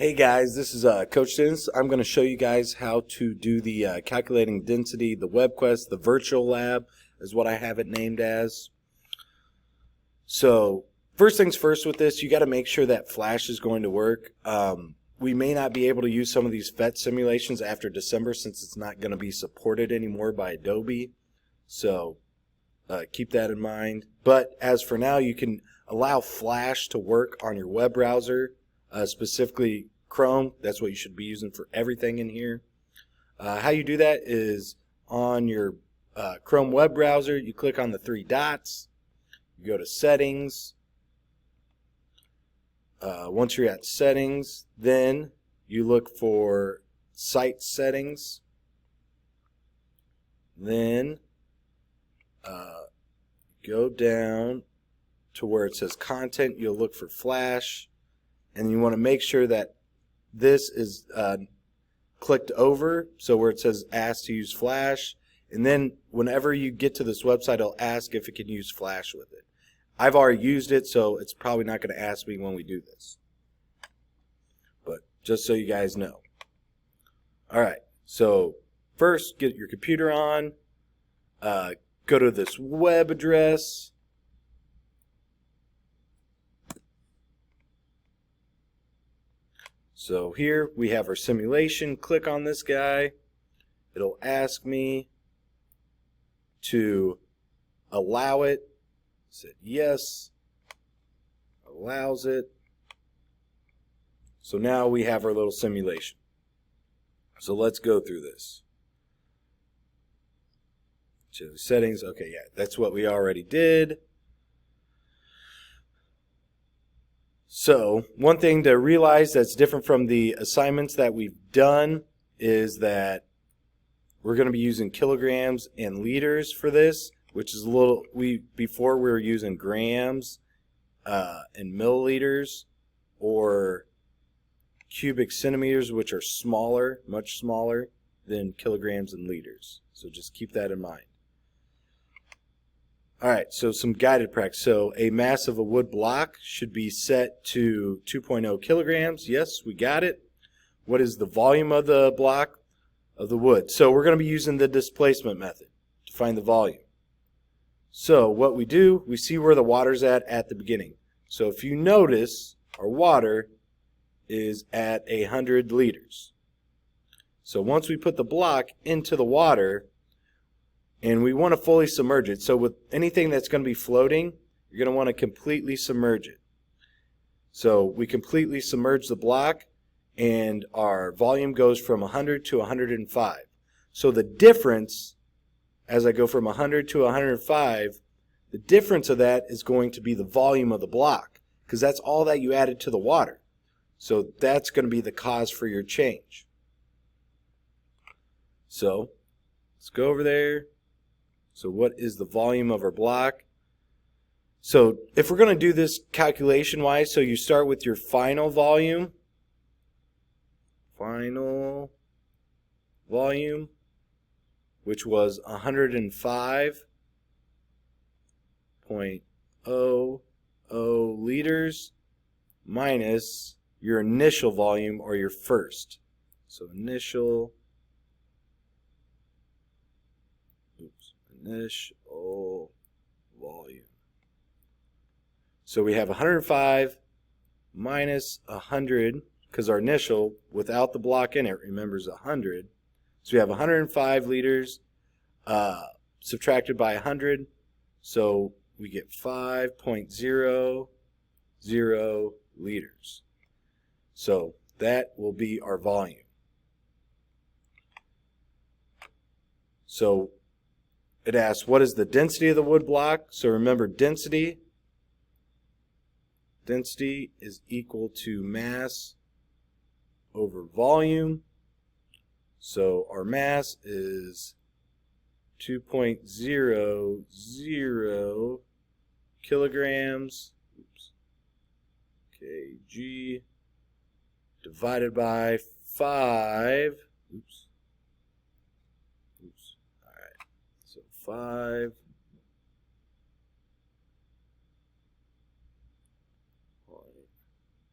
Hey guys, this is Coach Dennis. I'm going to show you guys how to do the calculating density, the WebQuest, the virtual lab is what I have it named as. So first things first with this, you got to make sure that Flash is going to work. We may not be able to use some of these PhET simulations after December since it's not going to be supported anymore by Adobe. So keep that in mind. But as for now, you can allow Flash to work on your web browser. Specifically Chrome. That's what you should be using for everything in here. How you do that is on your Chrome web browser, you click on the three dots, you go to settings. Once you're at settings, then you look for site settings. Then go down to where it says content, you'll look for Flash. And you want to make sure that this is clicked over, so where it says ask to use Flash. And then whenever you get to this website, it'll ask if it can use Flash with it. I've already used it, so it's probably not going to ask me when we do this. But just so you guys know. Alright, so first get your computer on. Go to this web address. So here we have our simulation. Click on this guy. It'll ask me to allow it. Said yes. Allows it. So now we have our little simulation. So let's go through this. So settings. Okay, yeah, that's what we already did. So one thing to realize that's different from the assignments that we've done is that we're going to be using kilograms and liters for this, which is a little, before we were using grams and milliliters or cubic centimeters, which are smaller, much smaller than kilograms and liters. So just keep that in mind. Alright, so some guided practice. So a mass of a wood block should be set to 2.0 kilograms. Yes, we got it. What is the volume of the block of the wood? So we're going to be using the displacement method to find the volume. So what we do, we see where the water's at the beginning. So if you notice, our water is at 100 liters. So once we put the block into the water, and we want to fully submerge it. So with anything that's going to be floating, you're going to want to completely submerge it. So we completely submerge the block, and our volume goes from 100 to 105. So the difference, as I go from 100 to 105, the difference of that is going to be the volume of the block, because that's all that you added to the water. So that's going to be the cause for your change. So let's go over there. So what is the volume of our block? So if we're going to do this calculation-wise, so you start with your final volume, which was 105.00 liters minus your initial volume or your first. So initial volume. So we have 105 minus 100, because our initial, without the block in it, remember, is 100. So we have 105 liters subtracted by 100. So we get 5.00 liters. So that will be our volume. So it asks, what is the density of the wood block? So remember, density is equal to mass over volume. So our mass is 2.00 kilograms kg divided by 5. Alright, so 5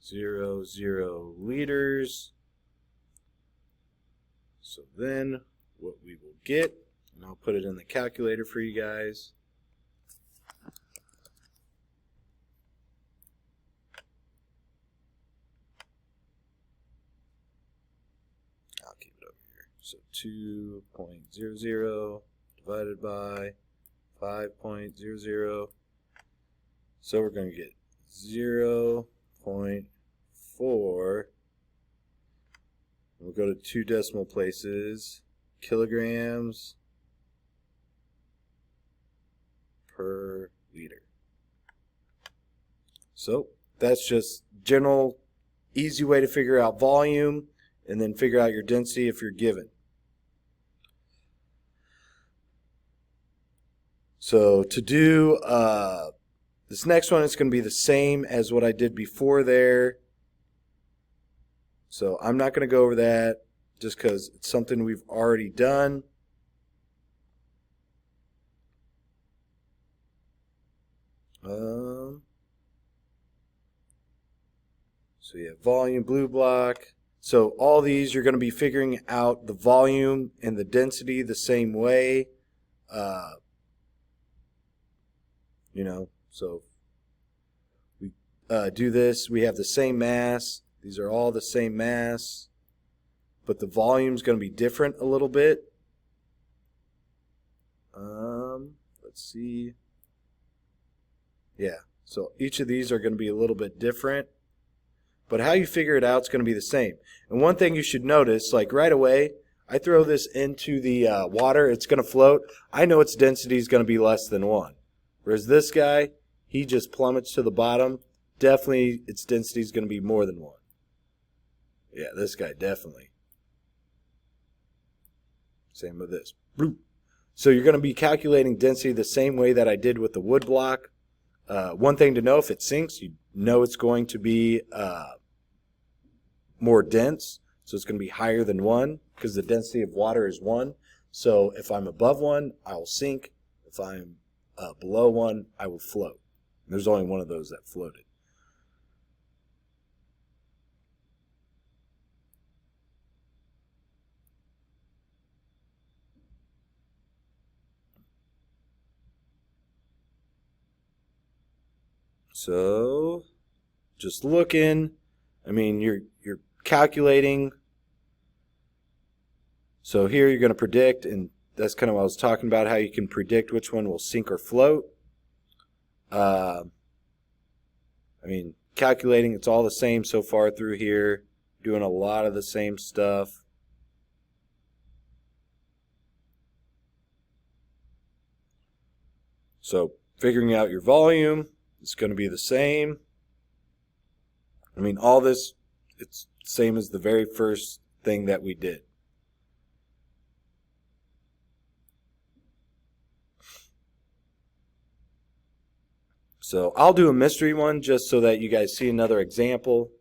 0.00 0.00 liters. So then what we will get, and I'll put it in the calculator for you guys. I'll keep it over here. So 2.00 divided by 5.00. So we're going to get 0.4. We'll go to 2 decimal places. Kilograms per liter. So that's just general, easy way to figure out volume and then figure out your density if you're given. So to do this next one, it's going to be the same as what I did before there. So I'm not going to go over that just because it's something we've already done. So you have volume, blue block. So all these, you're going to be figuring out the volume and the density the same way. So we do this. We have the same mass. These are all the same mass, but the volume is going to be different a little bit. Let's see. Yeah, so each of these are going to be a little bit different, but how you figure it out is going to be the same. And one thing you should notice, like right away, I throw this into the water, it's going to float. I know its density is going to be less than 1. Whereas this guy, he just plummets to the bottom. Definitely its density is going to be more than 1. Yeah, this guy definitely. Same with this. So you're going to be calculating density the same way that I did with the wood block. One thing to know, if it sinks, you know it's going to be more dense. So it's going to be higher than 1 because the density of water is 1. So if I'm above 1, I will sink. If I'm below 1, I will float. And there's only one of those that floated. So just looking, I mean, you're calculating. So here you're going to predict, and that's kind of what I was talking about, how you can predict which one will sink or float. I mean, calculating, it's all the same so far through here, doing a lot of the same stuff. So figuring out your volume, it's going to be the same. I mean, all this, it's the same as the very first thing that we did. So I'll do a mystery one just so that you guys see another example.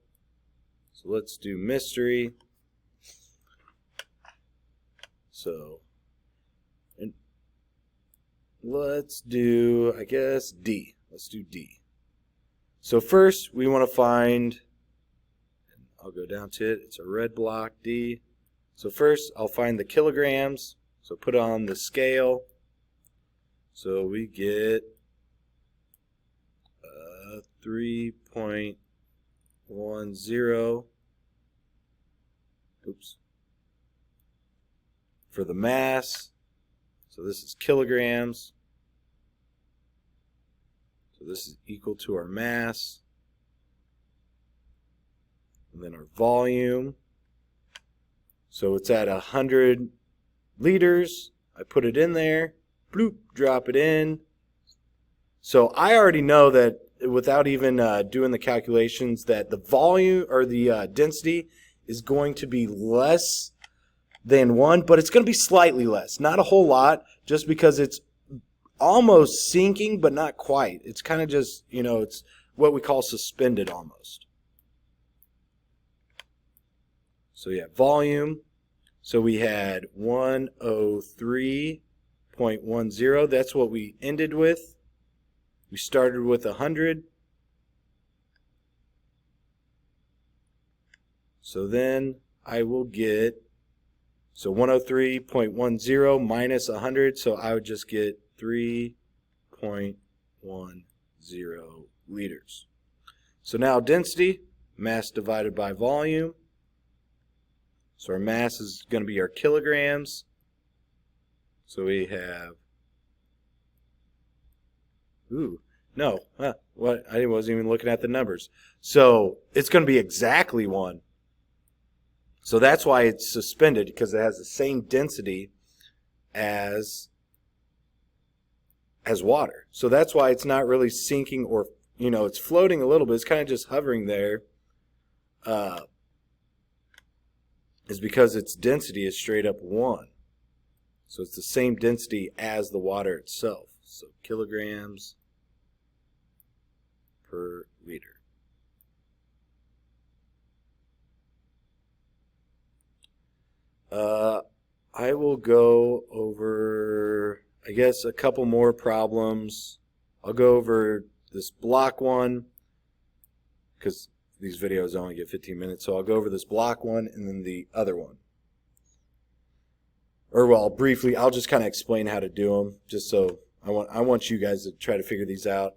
So let's do mystery. So, and let's do, I guess, D. Let's do D. So first we want to find, I'll go down to it, it's a red block, D. So first I'll find the kilograms. So put it on the scale. So we get 3.10. Oops. For the mass, so this is kilograms. So this is equal to our mass. And then our volume. So it's at 100 liters. I put it in there. Bloop, drop it in. So I already know that without even doing the calculations that the volume or the density is going to be less than 1, but it's going to be slightly less. Not a whole lot, just because it's almost sinking, but not quite. It's kind of just, you know, it's what we call suspended almost. So yeah, volume. So we had 103.10. That's what we ended with. We started with 100. So then I will get, so 103.10 minus 100, so I would just get 3.10 liters. So now density, mass divided by volume. So our mass is going to be our kilograms. So we have, what? I wasn't even looking at the numbers. So it's going to be exactly 1. So that's why it's suspended, because it has the same density as water. So that's why it's not really sinking, or it's floating a little bit. It's kind of just hovering there. Is because its density is straight up 1. So it's the same density as the water itself. So kilograms per liter. I will go over, I guess, a couple more problems. I'll go over this block one, because these videos only get 15 minutes, so I'll go over this block one and then the other one. Or, well, briefly, I'll just kind of explain how to do them, just so I want you guys to try to figure these out.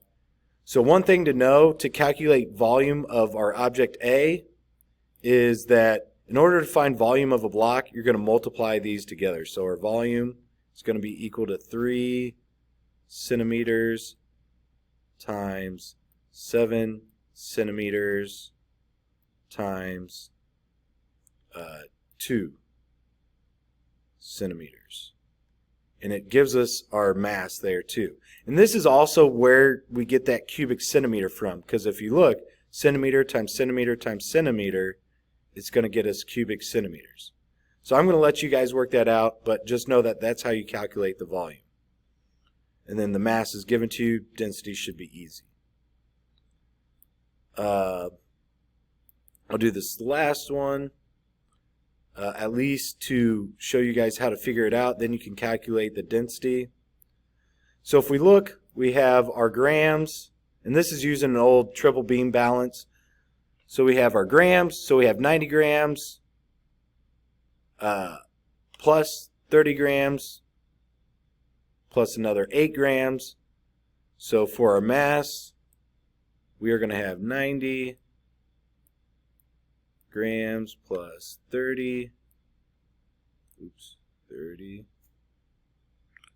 So one thing to know to calculate volume of our object A is that in order to find volume of a block, you're going to multiply these together. So our volume is going to be equal to 3 centimeters times 7 centimeters times 2 centimeters. And it gives us our mass there too. And this is also where we get that cubic centimeter from, because if you look, centimeter times centimeter times centimeter, it's going to get us cubic centimeters. So I'm going to let you guys work that out, but just know that that's how you calculate the volume. And then the mass is given to you. Density should be easy. I'll do this last one, at least to show you guys how to figure it out. Then you can calculate the density. So if we look, we have our grams, and this is using an old triple beam balance. So we have our grams, so we have 90 grams plus 30 grams plus another 8 grams. So for our mass, we are going to have 90 grams plus 30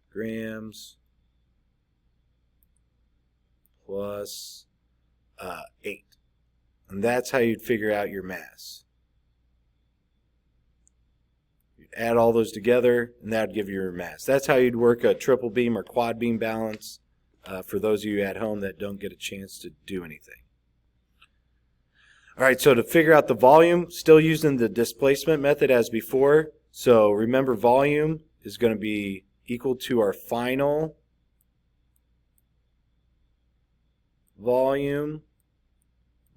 grams plus 8. And that's how you'd figure out your mass. You'd add all those together, and that would give you your mass. That's how you'd work a triple beam or quad beam balance for those of you at home that don't get a chance to do anything. All right, so to figure out the volume, still using the displacement method as before. So remember, volume is going to be equal to our final volume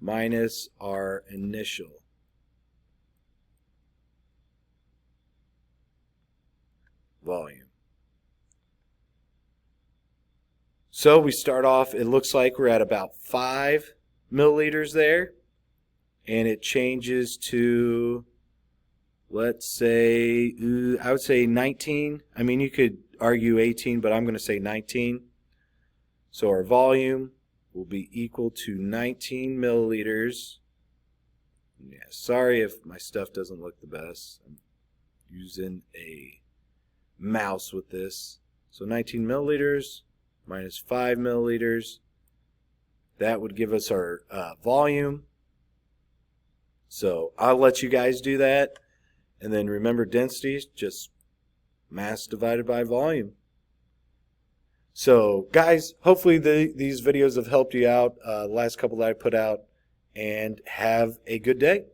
minus our initial volume. So we start off, it looks like we're at about 5 milliliters there, and it changes to, let's say, I would say 19. I mean, you could argue 18, but I'm going to say 19. So our volume will be equal to 19 milliliters. Yeah, sorry if my stuff doesn't look the best. I'm using a mouse with this. So 19 milliliters minus 5 milliliters. That would give us our volume. So I'll let you guys do that. And then remember, density, just mass divided by volume. So guys, hopefully these videos have helped you out, the last couple that I put out, and have a good day.